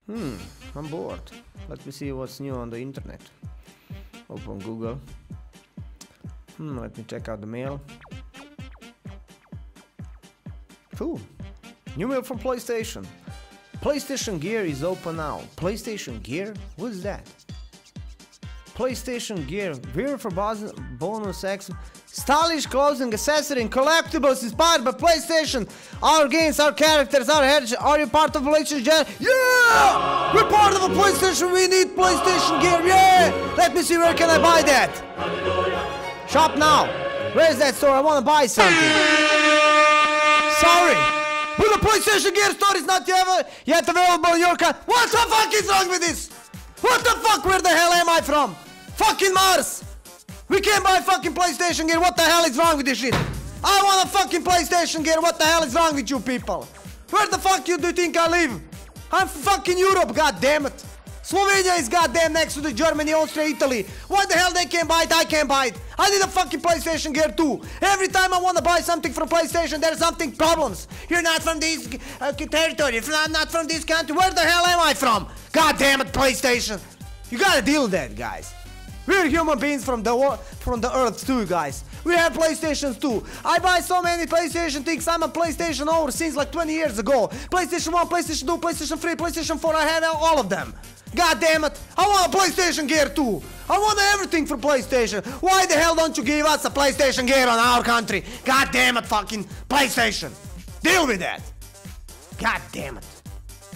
I'm bored. Let me see what's new on the internet. Open Google. Let me check out the mail. Cool. New mail from PlayStation. PlayStation Gear is open now. PlayStation Gear? What's that? PlayStation Gear. Wear for bonus X. Stylish clothing, accessory, and collectibles inspired by PlayStation. Our games, our characters, our heads. Are you part of PlayStation Gear? Yeah! We're part of a PlayStation. We need PlayStation Gear. Yeah! Let me see, where can I buy that? Shop now. Where's that store? I want to buy something. Sorry. But the PlayStation Gear store is not yet available in your country. What the fuck is wrong with this? What the fuck? Where the hell am I from? Fucking Mars. We can't buy fucking PlayStation Gear. What the hell is wrong with this shit? I want a fucking PlayStation Gear. What the hell is wrong with you people? Where the fuck do you think I live? I'm fucking Europe, goddammit. Slovenia is goddamn next to the Germany, Austria, Italy. Why the hell they can't buy it? I can't buy it. I need a fucking PlayStation Gear too. Every time I want to buy something from PlayStation, there's something problems. You're not from this territory. I'm not from this country. Where the hell am I from? God damn it, PlayStation. You gotta deal with that, guys. We're human beings from the earth too, guys. We have PlayStations too. I buy so many PlayStation things. I'm a PlayStation owner since like 20 years ago. PlayStation 1, PlayStation 2, PlayStation 3, PlayStation 4. I have all of them. God damn it. I want a PlayStation Gear too. I want everything for PlayStation. Why the hell don't you give us a PlayStation Gear on our country? God damn it, fucking PlayStation. Deal with that. God damn it.